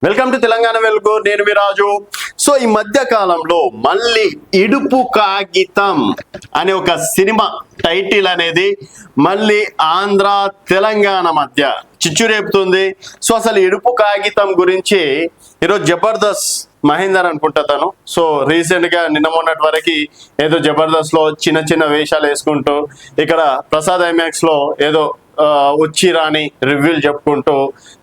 Welcome to Telangana వెలుగు. నేను మీ రాజు. So ఈ మధ్య కాలంలో మళ్ళీ ఇడుపు కాగితం అనే ఒక సినిమా టైటిల్ అనేది మళ్ళీ ఆంధ్ర తెలంగాణ మధ్య చిచ్చు రేపుతుంది. సో అసలు ఇడుపు కాగితం గురించి ఈరోజు జబర్దస్త్ మహేందర్ అనుకుంటా తను. సో రీసెంట్ గా నిన్న మొన్నటి వరకు ఏదో జబర్దస్త్ లో చిన్న చిన్న వేషాలు వేసుకుంటూ ఇక్కడ ప్రసాద్ ఐమాక్స్ లో ఏదో వచ్చి రాని రివ్యూలు చెప్పుకుంటూ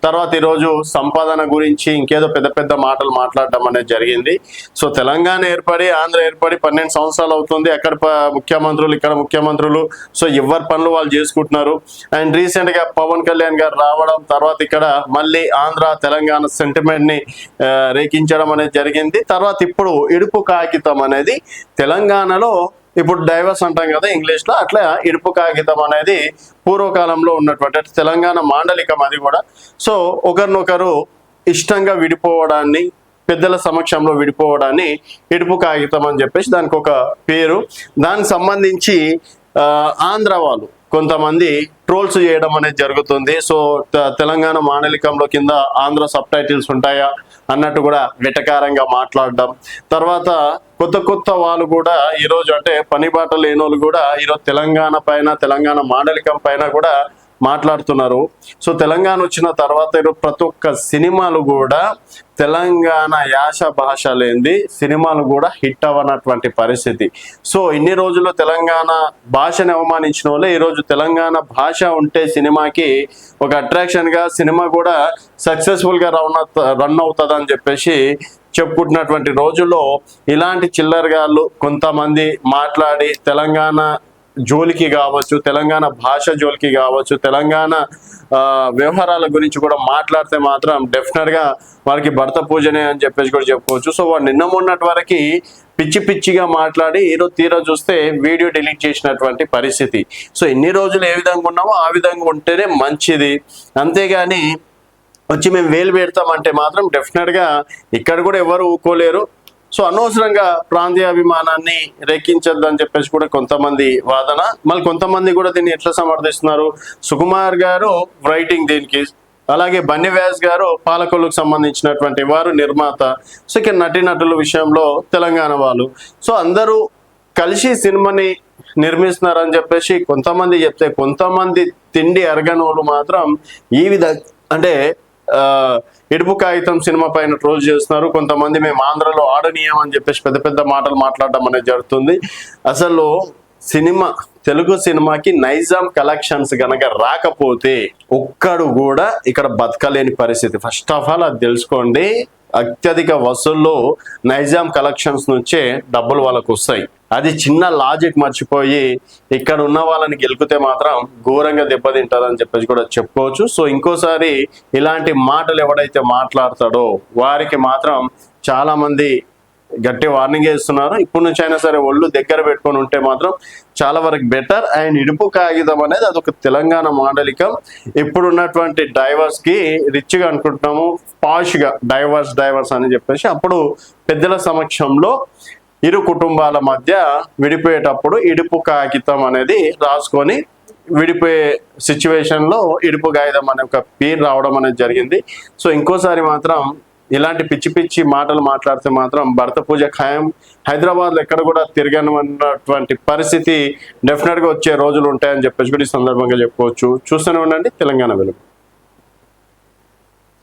తర్వాత ఈరోజు సంపాదన గురించి ఇంకేదో పెద్ద పెద్ద మాటలు మాట్లాడడం అనేది జరిగింది. సో తెలంగాణ ఏర్పడి ఆంధ్ర ఏర్పడి 12 సంవత్సరాలు అవుతుంది. అక్కడ ముఖ్యమంత్రులు ఇక్కడ ముఖ్యమంత్రులు సో ఎవరి పనులు వాళ్ళు చేసుకుంటున్నారు. అండ్ రీసెంట్ గా పవన్ కళ్యాణ్ గారు రావడం తర్వాత ఇక్కడ మళ్ళీ ఆంధ్ర తెలంగాణ సెంటిమెంట్ ని రేకించడం అనేది జరిగింది. తర్వాత ఇప్పుడు ఇడుపు కాగితం అనేది తెలంగాణలో ఇప్పుడు డైవర్స్ అంటాం కదా ఇంగ్లీష్ లో, అట్లా ఇడుపు కాగితం అనేది పూర్వకాలంలో ఉన్నటువంటి తెలంగాణ మాండలికం అది కూడా. సో ఒకరినొకరు ఇష్టంగా విడిపోవడాన్ని, పెద్దల సమక్షంలో విడిపోవడాన్ని ఇడుపు కాగితం అని చెప్పేసి దానికి ఒక పేరు. దానికి సంబంధించి ఆంధ్ర వాళ్ళు కొంతమంది ట్రోల్స్ చేయడం అనేది జరుగుతుంది. సో తెలంగాణ మాండలికంలో కింద ఆంధ్ర సబ్ టైటిల్స్ ఉంటాయా అన్నట్టు కూడా వెటకారంగా మాట్లాడడం. తర్వాత కొత్త వాళ్ళు కూడా ఈరోజు అంటే పని బాట లేని వాళ్ళు కూడా ఈరోజు తెలంగాణ పైన తెలంగాణ మాండలికం పైన కూడా మాట్లాడుతున్నారు. సో తెలంగాణ వచ్చిన తర్వాత ఈరోజు ప్రతి ఒక్క సినిమాలు కూడా తెలంగాణ యాస భాష లేనిది సినిమాలు కూడా హిట్ అవ్వనటువంటి పరిస్థితి. సో ఇన్ని రోజుల్లో తెలంగాణ భాషని అవమానించిన వాళ్ళే ఈరోజు తెలంగాణ భాష ఉంటే సినిమాకి ఒక అట్రాక్షన్ గా సినిమా కూడా సక్సెస్ఫుల్ గా రన్ అవుతుంది అని చెప్పేసి చెప్పుకుంటున్నటువంటి రోజుల్లో ఇలాంటి చిల్లరగాళ్ళు కొంతమంది మాట్లాడి తెలంగాణ జోలికి కావచ్చు, తెలంగాణ భాష జోలికి కావచ్చు, తెలంగాణ వ్యవహారాల గురించి కూడా మాట్లాడితే మాత్రం డెఫినెట్ గా వాళ్ళకి భర్త పూజనే అని చెప్పేసి కూడా చెప్పుకోవచ్చు. సో వాడు నిన్న మొన్నటి వరకు పిచ్చిగా మాట్లాడి ఈరోజు తీరా చూస్తే వీడియో డిలీట్ చేసినటువంటి పరిస్థితి. సో ఎన్ని రోజులు ఏ విధంగా ఉన్నామో ఆ విధంగా ఉంటేనే మంచిది. అంతేగాని వచ్చి మేము వేలు పెడతామంటే మాత్రం డెఫినెట్ గా ఇక్కడ కూడా ఎవరు ఊకోలేరు. సో అనవసరంగా ప్రాంతీయాభిమానాన్ని రేకించద్దని చెప్పేసి కూడా కొంతమంది వాదన. మళ్ళీ కొంతమంది కూడా దీన్ని ఎట్లా సమర్థిస్తున్నారు, సుకుమార్ గారు రైటింగ్ దీనికి, అలాగే బన్నీ వ్యాస్ గారు పాలకొల్లుకు సంబంధించినటువంటి వారు నిర్మాత. సో ఇక నటీనటుల విషయంలో తెలంగాణ వాళ్ళు. సో అందరూ కలిసి సినిమాని నిర్మిస్తున్నారని చెప్పేసి కొంతమంది చెప్తే, కొంతమంది తిండి అరగనోళ్ళు మాత్రం ఈ విధంగా అంటే ఇడుపు కాగితం సినిమా పైన ట్రోల్ చేస్తున్నారు. కొంతమంది మేము ఆంధ్రలో ఆడనీయం అని చెప్పేసి పెద్ద పెద్ద మాటలు మాట్లాడడం అనేది జరుగుతుంది. అసలు సినిమా తెలుగు సినిమాకి నైజాం కలెక్షన్స్ గనక రాకపోతే ఒక్కడు కూడా ఇక్కడ బతకలేని పరిస్థితి. ఫస్ట్ ఆఫ్ ఆల్ అది తెలుసుకోండి. అత్యధిక వసూల్లో నైజాం కలెక్షన్స్ నుంచే డబ్బులు వాళ్ళకు వస్తాయి. అది చిన్న లాజిక్ మర్చిపోయి ఇక్కడ ఉన్న వాళ్ళని గెలిపితే మాత్రం ఘోరంగా దెబ్బతింటారని చెప్పేసి కూడా చెప్పుకోవచ్చు. సో ఇంకోసారి ఇలాంటి మాటలు ఎవడైతే మాట్లాడతాడో వారికి మాత్రం చాలా మంది గట్టి వార్నింగ్ ఇస్తున్నారు. ఇప్పటి నుంచి అయినా సరే ఒళ్ళు దగ్గర పెట్టుకొని ఉంటే మాత్రం చాలా వరకు బెటర్. అండ్ ఇడుపు కాగితం అనేది అదొక తెలంగాణ మాండలికం. ఇప్పుడున్నటువంటి డైవర్స్ కి రిచ్గా అనుకుంటున్నాము, పాష్ గా డైవర్స్ అని చెప్పేసి అప్పుడు పెద్దల సమక్షంలో ఇరు కుటుంబాల మధ్య విడిపోయేటప్పుడు ఇడుపు కాగితం అనేది రాసుకొని విడిపోయే సిచ్యువేషన్ లో ఇడుపు కాగితం అనే ఒక పేరు రావడం అనేది జరిగింది. సో ఇంకోసారి మాత్రం ఇలాంటి పిచ్చి మాటలు మాట్లాడితే మాత్రం భర్త పూజ ఖాయం. హైదరాబాద్ లో ఎక్కడ కూడా తిరగనటువంటి పరిస్థితి డెఫినెట్ గా వచ్చే రోజులు ఉంటాయని చెప్పేసి కూడా ఈ సందర్భంగా చెప్పుకోవచ్చు. చూస్తూనే ఉండండి తెలంగాణ వెలుగు.